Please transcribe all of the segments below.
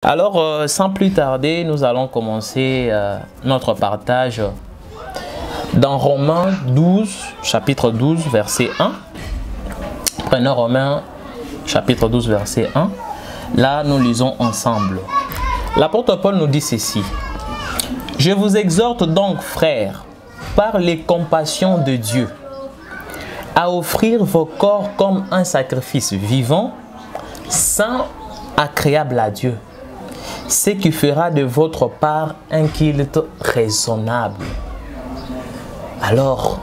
Alors, sans plus tarder, nous allons commencer notre partage dans Romains 12, chapitre 12, verset 1. Prenons Romains, chapitre 12, verset 1. Là, nous lisons ensemble. L'apôtre Paul nous dit ceci. « Je vous exhorte donc, frères, par les compassions de Dieu, à offrir vos corps comme un sacrifice vivant, saint, agréable à Dieu, ce qui fera de votre part un culte raisonnable. » Alors,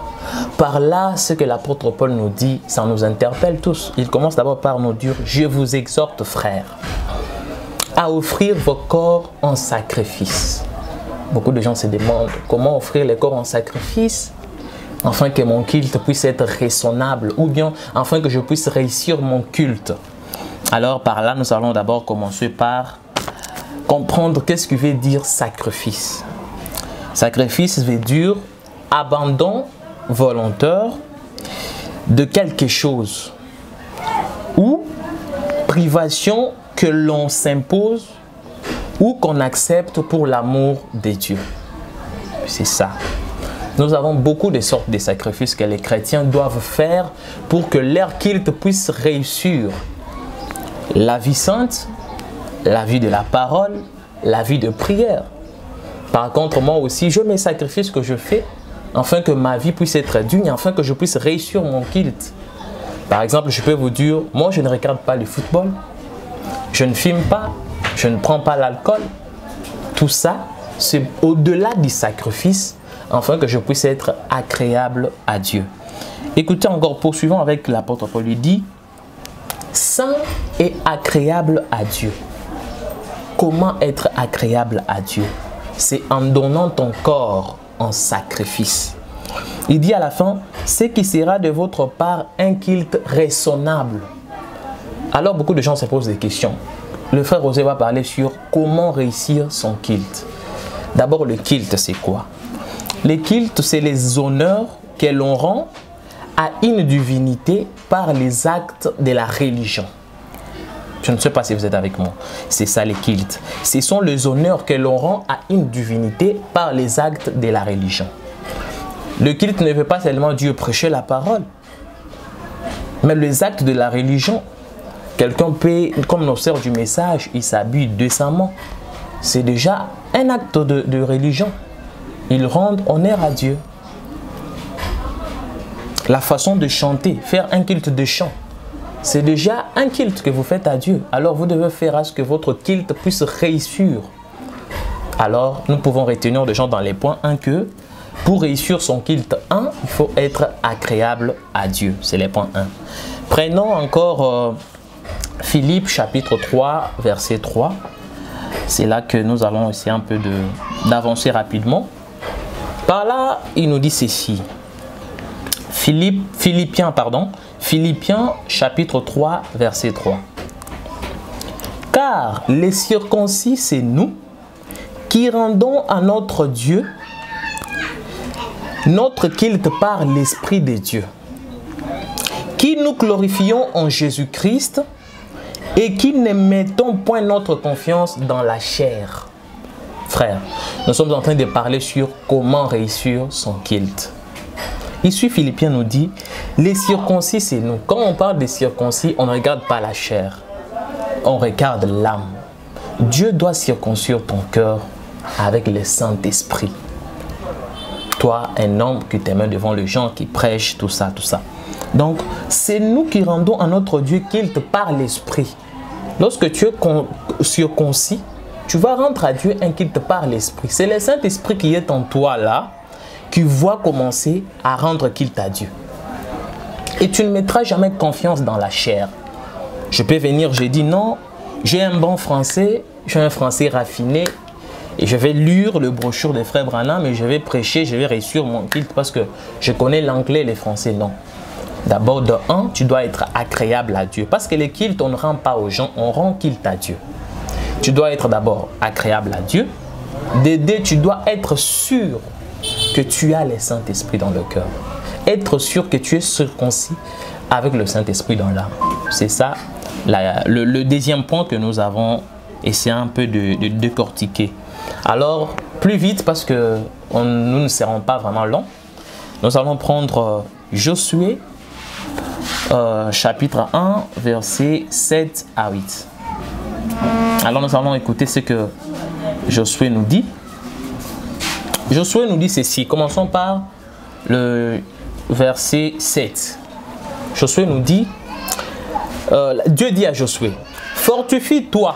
par là, ce que l'apôtre Paul nous dit, ça nous interpelle tous. Il commence d'abord par nous dire « Je vous exhorte, frères, à offrir vos corps en sacrifice. » Beaucoup de gens se demandent comment offrir les corps en sacrifice afin que mon culte puisse être raisonnable ou bien afin que je puisse réussir mon culte. Alors, par là, nous allons d'abord commencer par comprendre qu'est-ce que veut dire sacrifice. Sacrifice veut dire abandon volontaire de quelque chose ou privation que l'on s'impose ou qu'on accepte pour l'amour de Dieu. C'est ça. Nous avons beaucoup de sortes de sacrifices que les chrétiens doivent faire pour que leur culte puisse réussir. La vie sainte, la vie de la parole, la vie de prière. Par contre, moi aussi, je mes sacrifices que je fais afin que ma vie puisse être digne, afin que je puisse réussir mon culte. Par exemple, je peux vous dire, moi je ne regarde pas le football, je ne fume pas, je ne prends pas l'alcool. Tout ça, c'est au-delà du sacrifice, afin que je puisse être agréable à Dieu. Écoutez encore, poursuivons avec l'apôtre Paul, lui dit, saint et agréable à Dieu. Comment être agréable à Dieu? C'est en donnant ton corps en sacrifice. Il dit à la fin, ce qui sera de votre part un culte raisonnable. Alors beaucoup de gens se posent des questions. Le frère José va parler sur comment réussir son culte. D'abord, le culte, c'est quoi? Le culte, c'est les honneurs que l'on rend à une divinité par les actes de la religion. Je ne sais pas si vous êtes avec moi. C'est ça le culte. Ce sont les honneurs que l'on rend à une divinité par les actes de la religion. Le culte ne veut pas seulement Dieu prêcher la parole, mais les actes de la religion. Quelqu'un peut, comme nos sœurs du message, il s'habille décemment. C'est déjà un acte de religion. Ils rendent honneur à Dieu. La façon de chanter, faire un culte de chant, c'est déjà un culte que vous faites à Dieu. Alors vous devez faire à ce que votre culte puisse réussir. Alors nous pouvons retenir des gens dans les points 1 que pour réussir son culte 1, il faut être agréable à Dieu. C'est les points 1. Prenons encore Philippe chapitre 3 verset 3. C'est là que nous allons essayer un peu d'avancer rapidement. Par là, il nous dit ceci. Philippiens chapitre 3 verset 3. Car les circoncis, c'est nous qui rendons à notre Dieu notre culte par l'Esprit de Dieu, qui nous glorifions en Jésus-Christ et qui ne mettons point notre confiance dans la chair. Frères, nous sommes en train de parler sur comment réussir son culte. Ici, Philippiens nous dit, les circoncis, c'est nous. Quand on parle des circoncis, on ne regarde pas la chair, on regarde l'âme. Dieu doit circoncire ton cœur avec le Saint-Esprit. Toi, un homme qui te met devant les gens, qui prêche, tout ça, tout ça. Donc, c'est nous qui rendons à notre Dieu culte par l'Esprit. Lorsque tu es circoncis, tu vas rendre à Dieu un culte par l'Esprit. C'est le Saint-Esprit qui est en toi là, qui va commencer à rendre culte à Dieu. Et tu ne mettras jamais confiance dans la chair. Je peux venir, je dis non, j'ai un bon français, j'ai un français raffiné, et je vais lire le brochure des frères Branham, et je vais prêcher, je vais réussir mon culte parce que je connais l'anglais et le français. Non. D'abord, de un, tu dois être agréable à Dieu. Parce que le culte, on ne rend pas aux gens, on rend culte à Dieu. Tu dois être d'abord agréable à Dieu. De deux, tu dois être sûr que tu as le Saint-Esprit dans le cœur. Être sûr que tu es circoncis avec le Saint-Esprit dans l'âme. C'est ça le deuxième point que nous avons essayer un peu de décortiquer. Alors, plus vite parce que nous ne serons pas vraiment longs. Nous allons prendre Josué, chapitre 1, versets 7 à 8. Alors, nous allons écouter ce que Josué nous dit. Josué nous dit ceci. Commençons par le verset 7. Josué nous dit, Dieu dit à Josué, « Fortifie-toi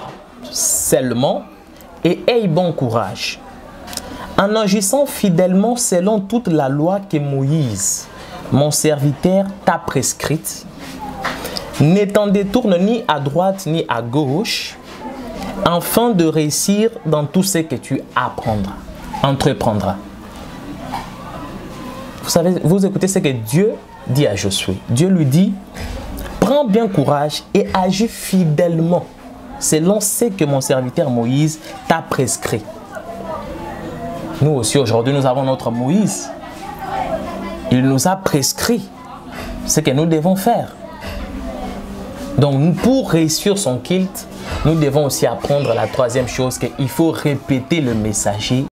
seulement et aie bon courage, en agissant fidèlement selon toute la loi que Moïse, mon serviteur, t'a prescrite. Ne t'en détourne ni à droite ni à gauche, afin de réussir dans tout ce que tu entreprendras. » Vous savez, vous écoutez ce que Dieu dit à Josué. Dieu lui dit, prends bien courage et agis fidèlement selon ce que mon serviteur Moïse t'a prescrit. Nous aussi aujourd'hui, nous avons notre Moïse. Il nous a prescrit ce que nous devons faire. Donc, pour réussir son culte, nous devons aussi apprendre la troisième chose, qu'il faut répéter le messager